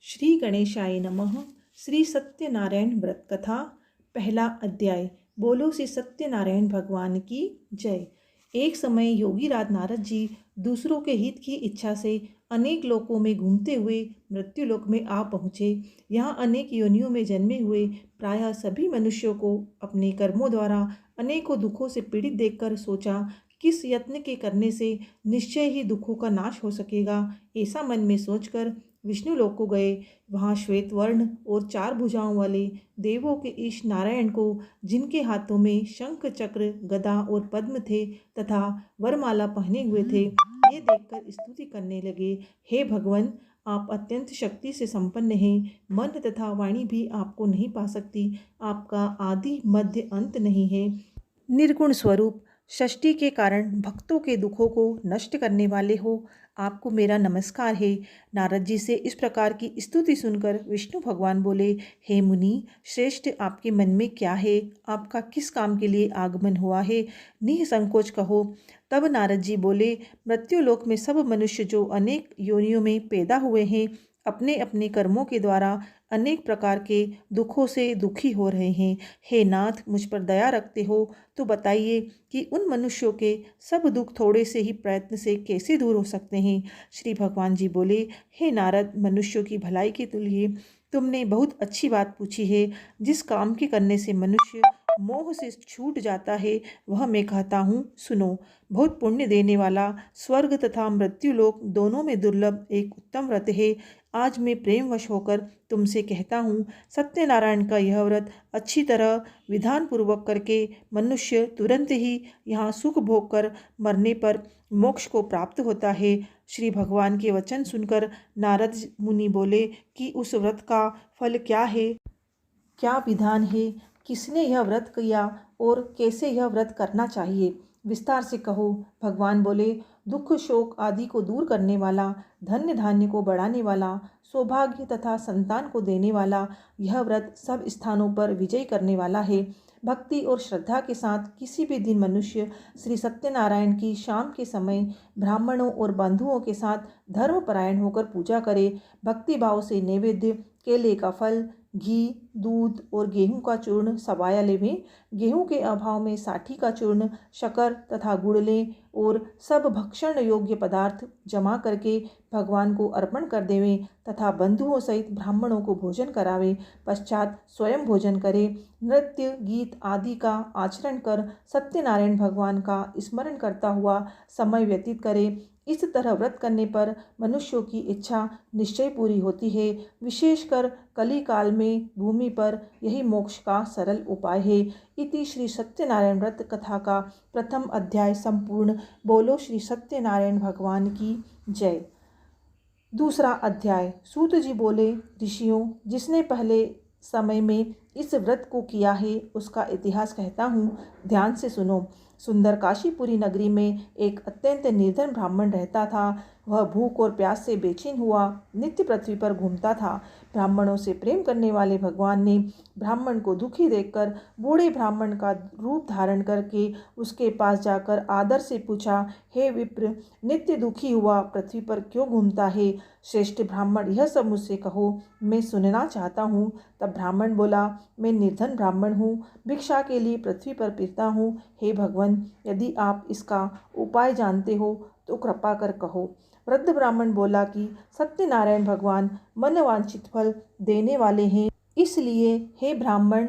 श्री गणेशाय नमः। श्री सत्यनारायण व्रत कथा, पहला अध्याय। बोलो श्री सत्यनारायण भगवान की जय। एक समय योगीराज नारद जी दूसरों के हित की इच्छा से अनेक लोकों में घूमते हुए मृत्युलोक में आ पहुँचे। यहाँ अनेक योनियों में जन्मे हुए प्रायः सभी मनुष्यों को अपने कर्मों द्वारा अनेकों दुखों से पीड़ित देखकर सोचा, किस यत्न के करने से निश्चय ही दुखों का नाश हो सकेगा। ऐसा मन में सोचकर विष्णु लोक को गए। वहाँ श्वेत वर्ण और 4 भुजाओं वाले देवों के ईश नारायण को, जिनके हाथों में शंख चक्र गदा और पद्म थे तथा वरमाला पहने हुए थे, ये देखकर स्तुति करने लगे। हे भगवान, आप अत्यंत शक्ति से संपन्न हैं। मन तथा वाणी भी आपको नहीं पा सकती। आपका आदि मध्य अंत नहीं है। निर्गुण स्वरूप षष्ठी के कारण भक्तों के दुखों को नष्ट करने वाले हो, आपको मेरा नमस्कार है। नारद जी से इस प्रकार की स्तुति सुनकर विष्णु भगवान बोले, हे मुनि श्रेष्ठ, आपके मन में क्या है? आपका किस काम के लिए आगमन हुआ है? निसंकोच कहो। तब नारद जी बोले, मृत्युलोक में सब मनुष्य जो अनेक योनियों में पैदा हुए हैं, अपने अपने कर्मों के द्वारा अनेक प्रकार के दुखों से दुखी हो रहे हैं। हे नाथ, मुझ पर दया रखते हो तो बताइए कि उन मनुष्यों के सब दुख थोड़े से ही प्रयत्न से कैसे दूर हो सकते हैं। श्री भगवान जी बोले, हे नारद, मनुष्यों की भलाई के लिए तुमने बहुत अच्छी बात पूछी है। जिस काम के करने से मनुष्य मोह से छूट जाता है, वह मैं कहता हूँ, सुनो। बहुत पुण्य देने वाला, स्वर्ग तथा मृत्युलोक दोनों में दुर्लभ एक उत्तम व्रत है। आज मैं प्रेमवश होकर तुमसे कहता हूँ, सत्यनारायण का यह व्रत अच्छी तरह विधान पूर्वक करके मनुष्य तुरंत ही यहाँ सुख भोग कर मरने पर मोक्ष को प्राप्त होता है। श्री भगवान के वचन सुनकर नारद मुनि बोले कि उस व्रत का फल क्या है, क्या विधान है, किसने यह व्रत किया और कैसे यह व्रत करना चाहिए, विस्तार से कहो। भगवान बोले, दुख शोक आदि को दूर करने वाला, धन्य धान्य को बढ़ाने वाला, सौभाग्य तथा संतान को देने वाला यह व्रत सब स्थानों पर विजय करने वाला है। भक्ति और श्रद्धा के साथ किसी भी दिन मनुष्य श्री सत्यनारायण की शाम के समय ब्राह्मणों और बंधुओं के साथ धर्मपरायण होकर पूजा करे। भक्ति भाव से नैवेद्य, केले का फल, घी, दूध और गेहूं का चूर्ण सवाया लेवें। गेहूं के अभाव में साठी का चूर्ण, शक्कर तथा गुड़ लें और सब भक्षण योग्य पदार्थ जमा करके भगवान को अर्पण कर देवें तथा बंधुओं सहित ब्राह्मणों को भोजन करावें। पश्चात स्वयं भोजन करें। नृत्य गीत आदि का आचरण कर सत्यनारायण भगवान का स्मरण करता हुआ समय व्यतीत करें। इस तरह व्रत करने पर मनुष्यों की इच्छा निश्चय पूरी होती है। विशेषकर कली काल में भूमि पर यही मोक्ष का सरल उपाय है। इति श्री सत्यनारायण व्रत कथा का प्रथम अध्याय संपूर्ण। बोलो श्री सत्यनारायण भगवान की जय। दूसरा अध्याय। सूत जी बोले, ऋषियों, जिसने पहले समय में इस व्रत को किया है उसका इतिहास कहता हूँ, ध्यान से सुनो। सुंदर काशीपुरी नगरी में एक अत्यंत निर्धन ब्राह्मण रहता था। वह भूख और प्यास से बेचैन हुआ नित्य पृथ्वी पर घूमता था। ब्राह्मणों से प्रेम करने वाले भगवान ने ब्राह्मण को दुखी देखकर बूढ़े ब्राह्मण का रूप धारण करके उसके पास जाकर आदर से पूछा, हे विप्र, नित्य दुखी हुआ पृथ्वी पर क्यों घूमता है? श्रेष्ठ ब्राह्मण, यह सब मुझसे कहो, मैं सुनना चाहता हूँ। तब ब्राह्मण बोला, मैं निर्धन ब्राह्मण हूँ, भिक्षा के लिए पृथ्वी पर फिरता हूँ। हे भगवान, यदि आप इसका उपाय जानते हो तो कृपा कर कहो। वृद्ध ब्राह्मण बोला कि सत्यनारायण भगवान मनवांछित फल देने वाले हैं, इसलिए हे ब्राह्मण,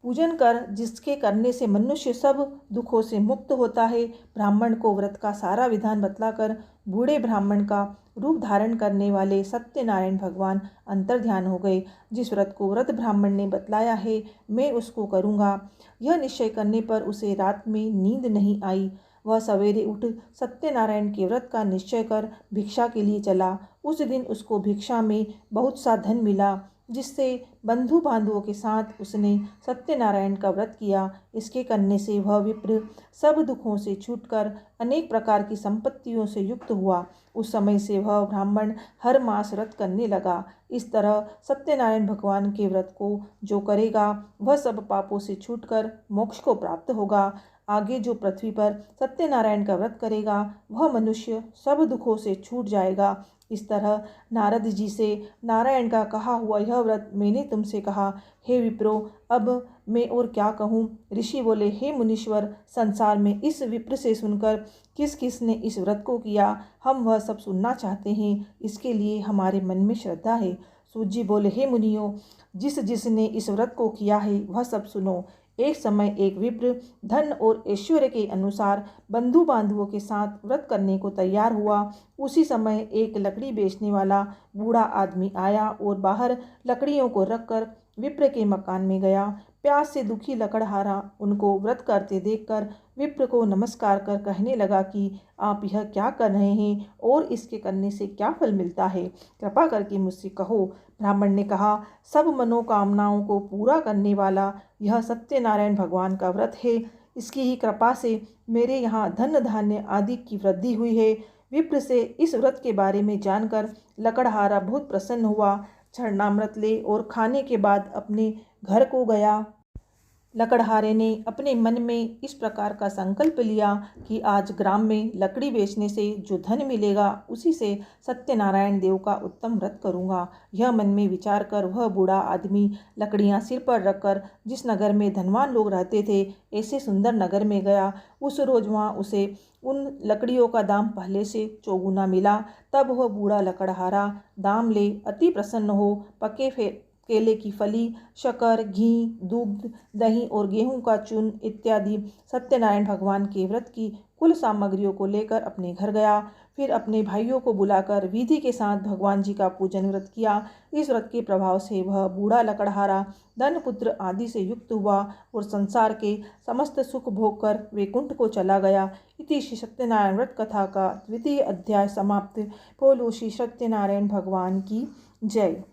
पूजन कर, जिसके करने से मनुष्य सब दुखों से मुक्त होता है। ब्राह्मण को व्रत का सारा विधान बतलाकर बूढ़े ब्राह्मण का रूप धारण करने वाले सत्यनारायण भगवान अंतर्ध्यान हो गए। जिस व्रत को वृद्ध ब्राह्मण ने बतलाया है, मैं उसको करूँगा। यह निश्चय करने पर उसे रात में नींद नहीं आई। वह सवेरे उठ सत्यनारायण के व्रत का निश्चय कर भिक्षा के लिए चला। उस दिन उसको भिक्षा में बहुत सा धन मिला, जिससे बंधु बांधवों के साथ उसने सत्यनारायण का व्रत किया। इसके करने से वह विप्र सब दुखों से छूटकर अनेक प्रकार की संपत्तियों से युक्त हुआ। उस समय से वह ब्राह्मण हर मास व्रत करने लगा। इस तरह सत्यनारायण भगवान के व्रत को जो करेगा वह सब पापों से छूटकर मोक्ष को प्राप्त होगा। आगे जो पृथ्वी पर सत्यनारायण का व्रत करेगा वह मनुष्य सब दुखों से छूट जाएगा। इस तरह नारद जी से नारायण का कहा हुआ यह व्रत मैंने तुमसे कहा। हे विप्रो, अब मैं और क्या कहूँ। ऋषि बोले, हे मुनीश्वर, संसार में इस विप्र से सुनकर किस किस ने इस व्रत को किया, हम वह सब सुनना चाहते हैं। इसके लिए हमारे मन में श्रद्धा है। सूत जी बोले, हे मुनियों, जिस जिसने इस व्रत को किया है वह सब सुनो। एक समय एक विप्र धन और ऐश्वर्य के अनुसार बंधु बांधवों के साथ व्रत करने को तैयार हुआ। उसी समय एक लकड़ी बेचने वाला बूढ़ा आदमी आया और बाहर लकड़ियों को रखकर विप्र के मकान में गया। प्यास से दुखी लकड़हारा उनको व्रत करते देखकर विप्र को नमस्कार कर कहने लगा कि आप यह क्या कर रहे हैं और इसके करने से क्या फल मिलता है, कृपा करके मुझसे कहो। ब्राह्मण ने कहा, सब मनोकामनाओं को पूरा करने वाला यह सत्यनारायण भगवान का व्रत है। इसकी ही कृपा से मेरे यहाँ धन धान्य आदि की वृद्धि हुई है। विप्र से इस व्रत के बारे में जानकर लकड़हारा बहुत प्रसन्न हुआ। चरणामृत ले और खाने के बाद अपने घर को गया। लकड़हारे ने अपने मन में इस प्रकार का संकल्प लिया कि आज ग्राम में लकड़ी बेचने से जो धन मिलेगा उसी से सत्यनारायण देव का उत्तम व्रत करूंगा। यह मन में विचार कर वह बूढ़ा आदमी लकड़ियां सिर पर रखकर जिस नगर में धनवान लोग रहते थे ऐसे सुंदर नगर में गया। उस रोज वहाँ उसे उन लकड़ियों का दाम पहले से चौगुना मिला। तब वह बूढ़ा लकड़हारा दाम ले अति प्रसन्न हो पके केले की फली, शक्कर, घी, दूध, दही और गेहूं का चूर्ण इत्यादि सत्यनारायण भगवान के व्रत की कुल सामग्रियों को लेकर अपने घर गया। फिर अपने भाइयों को बुलाकर विधि के साथ भगवान जी का पूजन व्रत किया। इस व्रत के प्रभाव से वह बूढ़ा लकड़हारा धन पुत्र आदि से युक्त हुआ और संसार के समस्त सुख भोग कर वैकुंठ को चला गया। इति श्री सत्यनारायण व्रत कथा का द्वितीय अध्याय समाप्त। बोलो श्री सत्यनारायण भगवान की जय।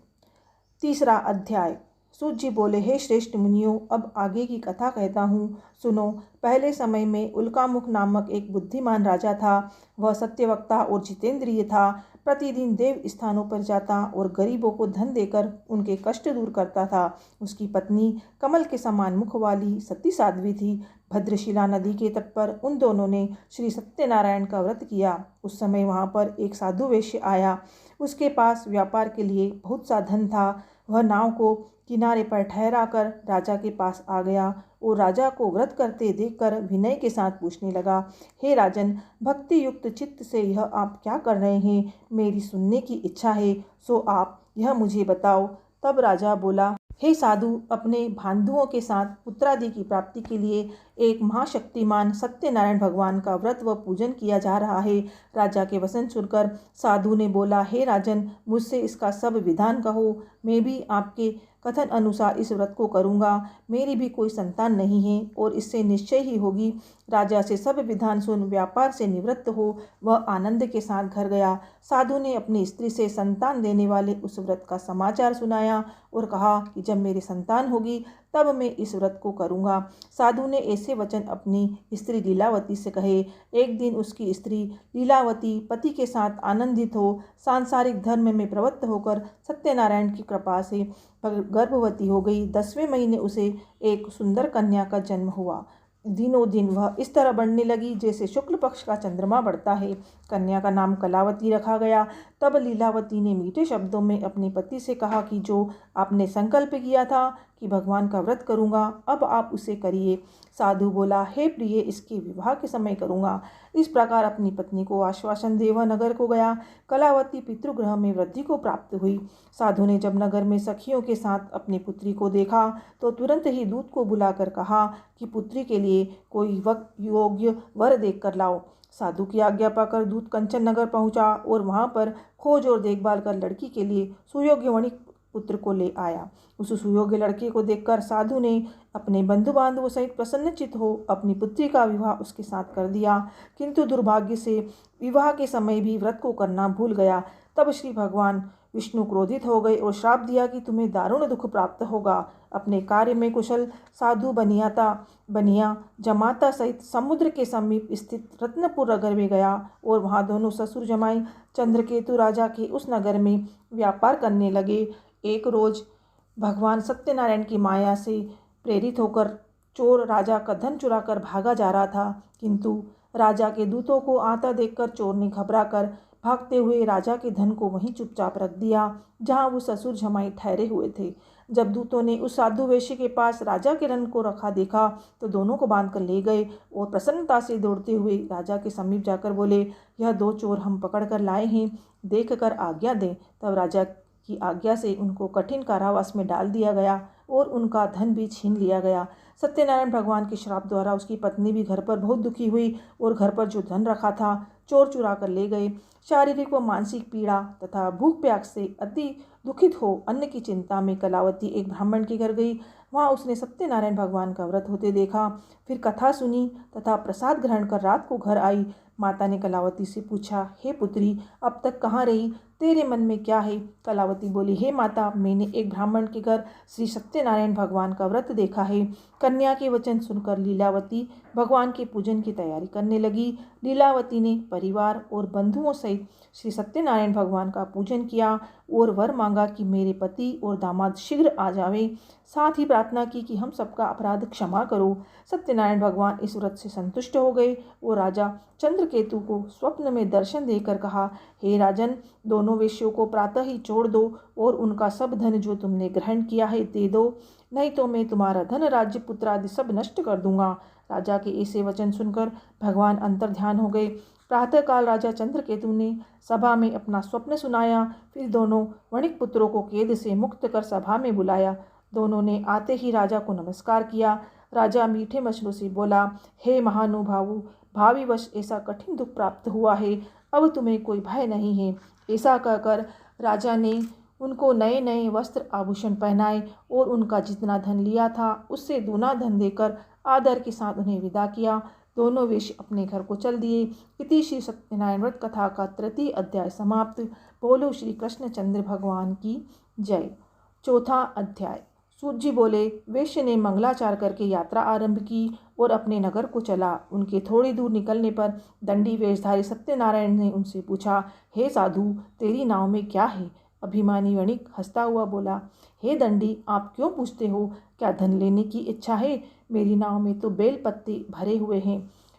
तीसरा अध्याय। सूत जी बोले, हे श्रेष्ठ मुनियों, अब आगे की कथा कहता हूँ, सुनो। पहले समय में उल्कामुख नामक एक बुद्धिमान राजा था। वह सत्यवक्ता और जितेंद्रिय था। प्रतिदिन देव स्थानों पर जाता और गरीबों को धन देकर उनके कष्ट दूर करता था। उसकी पत्नी कमल के समान मुख वाली सती साध्वी थी। भद्रशिला नदी के तट पर उन दोनों ने श्री सत्यनारायण का व्रत किया। उस समय वहाँ पर एक साधु वैश्य आया। उसके पास व्यापार के लिए बहुत सा धन था। वह नाव को किनारे पर ठहरा कर राजा के पास आ गया और राजा को व्रत करते देखकर विनय के साथ पूछने लगा, हे राजन, भक्ति युक्त चित्त से यह आप क्या कर रहे हैं? मेरी सुनने की इच्छा है, सो आप यह मुझे बताओ। तब राजा बोला, हे साधु, अपने भांधुओं के साथ पुत्रादि की प्राप्ति के लिए एक महाशक्तिमान सत्यनारायण भगवान का व्रत व पूजन किया जा रहा है। राजा के वचन सुनकर साधु ने बोला, हे राजन, मुझसे इसका सब विधान कहो। मैं भी आपके कथन अनुसार इस व्रत को करूँगा। मेरी भी कोई संतान नहीं है और इससे निश्चय ही होगी। राजा से सब विधान सुन व्यापार से निवृत्त हो वह आनंद के साथ घर गया। साधु ने अपनी स्त्री से संतान देने वाले उस व्रत का समाचार सुनाया और कहा कि जब मेरी संतान होगी तब मैं इस व्रत को करूँगा। साधु ने ऐसे वचन अपनी स्त्री लीलावती से कहे। एक दिन उसकी स्त्री लीलावती पति के साथ आनंदित हो सांसारिक धर्म में प्रवृत्त होकर सत्यनारायण की कृपा से गर्भवती हो गई। 10वें महीने उसे एक सुंदर कन्या का जन्म हुआ। दिनों दिन वह इस तरह बढ़ने लगी जैसे शुक्ल पक्ष का चंद्रमा बढ़ता है। कन्या का नाम कलावती रखा गया। तब लीलावती ने मीठे शब्दों में अपने पति से कहा कि जो आपने संकल्प किया था कि भगवान का व्रत करूंगा, अब आप उसे करिए। साधु बोला, हे प्रिय, इसके विवाह के समय करूंगा। इस प्रकार अपनी पत्नी को आश्वासन दे वह नगर को गया। कलावती पितृगृह में वृद्धि को प्राप्त हुई। साधु ने जब नगर में सखियों के साथ अपनी पुत्री को देखा तो तुरंत ही दूत को बुलाकर कहा कि पुत्री के लिए कोई योग्य वर देख कर लाओ। साधु की आज्ञा पाकर दूत कंचन नगर पहुंचा और वहां पर खोज और देखभाल कर लड़की के लिए सुयोग्य वणिक पुत्र को ले आया। उस सुयोग्य लड़के को देखकर साधु ने अपने बंधु बांधवों सहित प्रसन्नचित हो अपनी पुत्री का विवाह उसके साथ कर दिया। किंतु दुर्भाग्य से विवाह के समय भी व्रत को करना भूल गया। तब श्री भगवान विष्णु क्रोधित हो गए और श्राप दिया कि तुम्हें दारुण दुख प्राप्त होगा। अपने कार्य में कुशल साधु बनिया जमाता सहित समुद्र के समीप स्थित रत्नपुर नगर में गया और वहां दोनों ससुर जमाई चंद्रकेतु राजा के उस नगर में व्यापार करने लगे। एक रोज भगवान सत्यनारायण की माया से प्रेरित होकर चोर राजा का धन चुराकर भागा जा रहा था, किंतु राजा के दूतों को आता देखकर चोर ने घबराकर भागते हुए राजा के धन को वहीं चुपचाप रख दिया जहाँ वो ससुर जमाई ठहरे हुए थे। जब दूतों ने उस साधु वेश्य के पास राजा के रन को रखा देखा तो दोनों को बांध कर ले गए और प्रसन्नता से दौड़ते हुए राजा के समीप जाकर बोले, यह 2 चोर हम पकड़ कर लाए हैं, देख कर आज्ञा दें। तब राजा की आज्ञा से उनको कठिन कारावास में डाल दिया गया और उनका धन भी छीन लिया गया। सत्यनारायण भगवान के श्राप द्वारा उसकी पत्नी भी घर पर बहुत दुखी हुई और घर पर जो धन रखा था चोर चुरा कर ले गए। शारीरिक व मानसिक पीड़ा तथा भूख प्यास से अति दुखित हो अन्न की चिंता में कलावती एक ब्राह्मण के घर गई। वहाँ उसने सत्यनारायण भगवान का व्रत होते देखा। फिर कथा सुनी तथा प्रसाद ग्रहण कर रात को घर आई। माता ने कलावती से पूछा, हे पुत्री, अब तक कहाँ रही? तेरे मन में क्या है? कलावती बोली, हे माता, मैंने एक ब्राह्मण के घर श्री सत्यनारायण भगवान का व्रत देखा है। कन्या के वचन सुनकर लीलावती भगवान के पूजन की तैयारी करने लगी। लीलावती ने परिवार और बंधुओं सहित श्री सत्यनारायण भगवान का पूजन किया और वर मांगा कि मेरे पति और दामाद शीघ्र आ जावे। साथ ही प्रार्थना की कि हम सबका अपराध क्षमा करो। सत्यनारायण भगवान इस व्रत से संतुष्ट हो गए और राजा चंद्रकेतु को स्वप्न में दर्शन देकर कहा, हे राजन, दोनों वेश्यों को प्रातः ही छोड़ दो और उनका सब धन जो तुमने ग्रहण किया है दे दो, नहीं तो मैं तुम्हारा धन, राज्य, पुत्र आदि सब नष्ट कर दूंगा। राजा के ऐसे वचन सुनकर भगवान अंतर्ध्यान हो गए। प्रातःकाल राजा चंद्रकेतु ने सभा में अपना स्वप्न सुनाया। फिर दोनों वणिक पुत्रों को कैद से मुक्त कर सभा में बुलाया। दोनों ने आते ही राजा को नमस्कार किया। राजा मीठे वचनों से बोला, हे महानुभावो, भाविवश ऐसा कठिन दुख प्राप्त हुआ है, अब तुम्हें कोई भय नहीं है। ऐसा कहकर राजा ने उनको नए नए वस्त्र आभूषण पहनाए और उनका जितना धन लिया था उससे दूना धन देकर आदर के साथ उन्हें विदा किया। दोनों वेश्य अपने घर को चल दिए। इति श्री सत्यनारायण व्रत कथा का 3 अध्याय समाप्त। बोलो श्री कृष्णचंद्र भगवान की जय। 4 अध्याय। सूत जी बोले, वेश्य ने मंगलाचार करके यात्रा आरंभ की और अपने नगर को चला। उनके थोड़ी दूर निकलने पर दंडी वेशधारी सत्यनारायण ने उनसे पूछा, हे साधु, तेरी नाव में क्या है? अभिमानी वणिक हंसता हुआ बोला, हे दंडी, आप क्यों पूछते हो? क्या धन लेने की इच्छा है? मेरी नाव में तो बेल पत्ते भरे हुए हैं।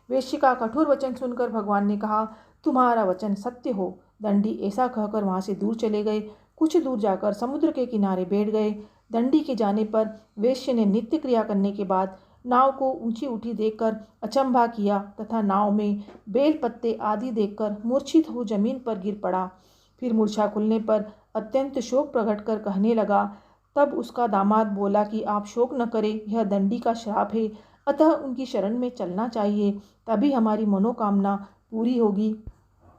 वेश्य का कठोर वचन सुनकर भगवान ने कहा, तुम्हारा वचन सत्य हो। दंडी ऐसा कहकर वहां से दूर चले गए। कुछ दूर जाकर समुद्र के किनारे बैठ गए। दंडी के जाने पर वेश्य ने नित्य क्रिया करने के बाद नाव को ऊंची उठी देखकर अचंभा किया तथा नाव में बेल पत्ते आदि देखकर मूर्छित हो जमीन पर गिर पड़ा। फिर मूर्छा खुलने पर अत्यंत शोक प्रकट कर कहने लगा। तब उसका दामाद बोला कि आप शोक न करें, यह दंडी का श्राप है, अतः उनकी शरण में चलना चाहिए, तभी हमारी मनोकामना पूरी होगी।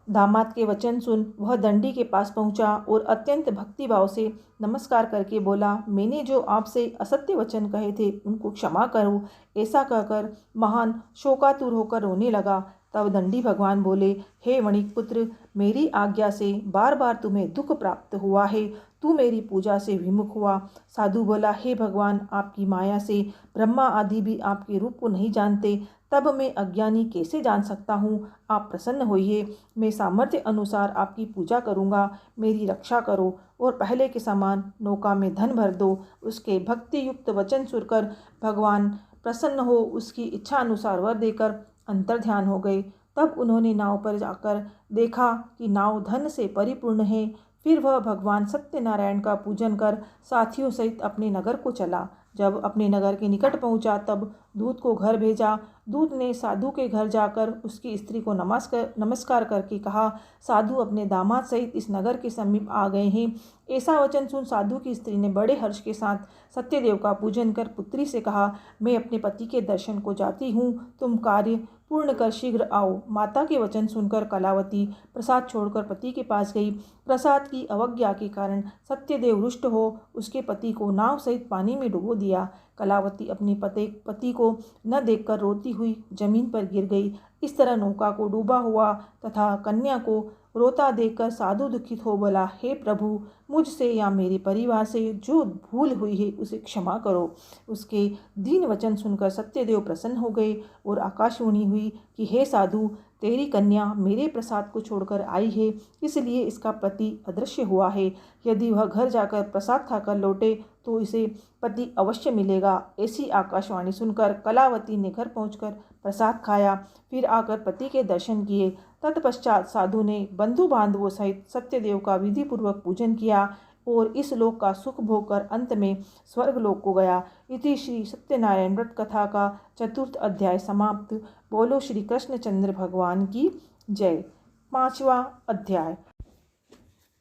दामाद के वचन सुन वह दंडी के पास पहुंचा और अत्यंत भक्तिभाव से नमस्कार करके बोला, मैंने जो आपसे असत्य वचन कहे थे उनको क्षमा करो। ऐसा कहकर महान शोकातुर होकर रोने लगा। तब दंडी भगवान बोले, हे वणिक पुत्र, मेरी आज्ञा से बार बार तुम्हें दुख प्राप्त हुआ है, तू मेरी पूजा से विमुख हुआ। साधु बोला, हे भगवान, आपकी माया से ब्रह्मा आदि भी आपके रूप को नहीं जानते, तब मैं अज्ञानी कैसे जान सकता हूँ? आप प्रसन्न होइए, मैं सामर्थ्य अनुसार आपकी पूजा करूँगा, मेरी रक्षा करो और पहले के समान नौका में धन भर दो। उसके भक्ति युक्त वचन सुनकर भगवान प्रसन्न हो उसकी इच्छा अनुसार वर देकर अंतर्ध्यान हो गए। तब उन्होंने नाव पर जाकर देखा कि नाव धन से परिपूर्ण है। फिर वह भगवान सत्यनारायण का पूजन कर साथियों सहित अपने नगर को चला। जब अपने नगर के निकट पहुंचा तब दूत को घर भेजा। दूत ने साधु के घर जाकर उसकी स्त्री को नमस्कार करके कहा, साधु अपने दामाद सहित इस नगर के समीप आ गए हैं। ऐसा वचन सुन साधु की स्त्री ने बड़े हर्ष के साथ सत्यदेव का पूजन कर पुत्री से कहा, मैं अपने पति के दर्शन को जाती हूँ, तुम कार्य पूर्ण कर शीघ्र आओ। माता के वचन सुनकर कलावती प्रसाद छोड़कर पति के पास गई। प्रसाद की अवज्ञा के कारण सत्यदेव रुष्ट हो उसके पति को नाव सहित पानी में डुबो दिया। कलावती अपने पति को न देखकर रोती हुई जमीन पर गिर गई। इस तरह नौका को डूबा हुआ तथा कन्या को रोता देखकर साधु दुखित हो बोला, हे प्रभु, मुझसे या मेरे परिवार से जो भूल हुई है उसे क्षमा करो। उसके दीन वचन सुनकर सत्यदेव प्रसन्न हो गए और आकाशवाणी हुई कि हे साधु, तेरी कन्या मेरे प्रसाद को छोड़कर आई है, इसलिए इसका पति अदृश्य हुआ है। यदि वह घर जाकर प्रसाद खाकर लौटे तो इसे पति अवश्य मिलेगा। ऐसी आकाशवाणी सुनकर कलावती ने घर पहुंचकर प्रसाद खाया। फिर आकर पति के दर्शन किए तत्पश्चात साधु ने बंधु बांधवों सहित सत्यदेव का विधिपूर्वक पूजन किया और इस लोक का सुख भोग कर अंत में स्वर्ग लोक को गया। इति श्री सत्यनारायण व्रत कथा का 4th अध्याय समाप्त। बोलो श्री कृष्णचंद्र भगवान की जय। 5वां अध्याय।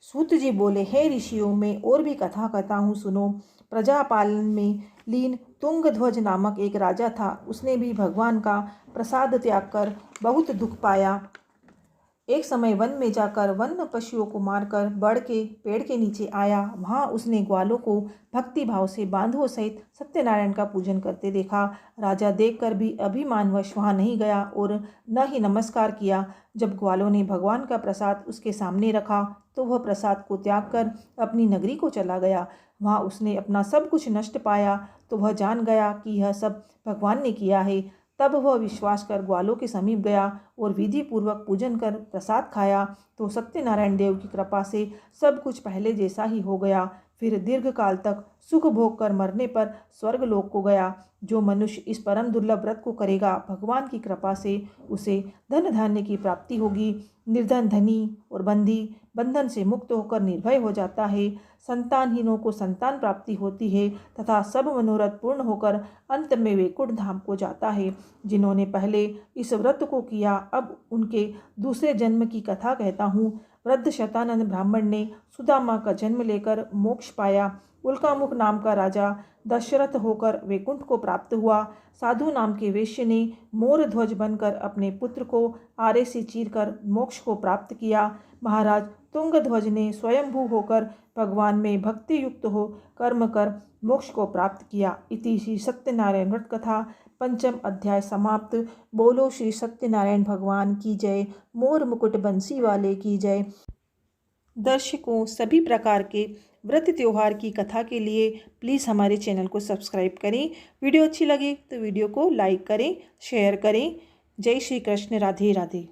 सूत जी बोले, हे ऋषियों, मैं और भी कथा कहता हूँ, सुनो। प्रजापालन में लीन तुंगध्वज नामक एक राजा था। उसने भी भगवान का प्रसाद त्याग कर बहुत दुख पाया। एक समय वन में जाकर वन्य पशुओं को मारकर बड़ के पेड़ के नीचे आया। वहाँ उसने ग्वालों को भक्ति भाव से बांधवों सहित सत्यनारायण का पूजन करते देखा। राजा देखकर भी अभिमानवश वहाँ नहीं गया और न ही नमस्कार किया। जब ग्वालों ने भगवान का प्रसाद उसके सामने रखा तो वह प्रसाद को त्याग कर अपनी नगरी को चला गया। वहाँ उसने अपना सब कुछ नष्ट पाया तो वह जान गया कि यह सब भगवान ने किया है। तब वह विश्वास कर ग्वालों के समीप गया और विधि पूर्वक पूजन कर प्रसाद खाया तो सत्यनारायण देव की कृपा से सब कुछ पहले जैसा ही हो गया। फिर दीर्घ काल तक सुख भोग कर मरने पर स्वर्ग लोक को गया। जो मनुष्य इस परम दुर्लभ व्रत को करेगा, भगवान की कृपा से उसे धन धान्य की प्राप्ति होगी। निर्धन धनी और बंधी बंधन से मुक्त होकर निर्भय हो जाता है। संतानहीनों को संतान प्राप्ति होती है तथा सब मनोरथ पूर्ण होकर अंत में वैकुंठ धाम को जाता है। जिन्होंने पहले इस व्रत को किया, अब उनके दूसरे जन्म की कथा कहता हूँ। वृद्ध शतानंद ब्राह्मण ने सुदामा का जन्म लेकर मोक्ष पाया। उल्कामुख नाम का राजा दशरथ होकर वैकुंठ को प्राप्त हुआ। साधु नाम के वैश्य ने मोर ध्वज बनकर अपने पुत्र को आरे से चीरकर मोक्ष को प्राप्त किया। महाराज तुंगध्वज ने स्वयंभू होकर भगवान में भक्ति युक्त हो कर्म कर मोक्ष को प्राप्त किया। इति श्री सत्यनारायण व्रत कथा 5म अध्याय समाप्त। बोलो श्री सत्यनारायण भगवान की जय। मोर मुकुट बंसी वाले की जय। दर्शकों, सभी प्रकार के व्रत त्योहार की कथा के लिए प्लीज़ हमारे चैनल को सब्सक्राइब करें। वीडियो अच्छी लगे तो वीडियो को लाइक करें, शेयर करें। जय श्री कृष्ण। राधे राधे।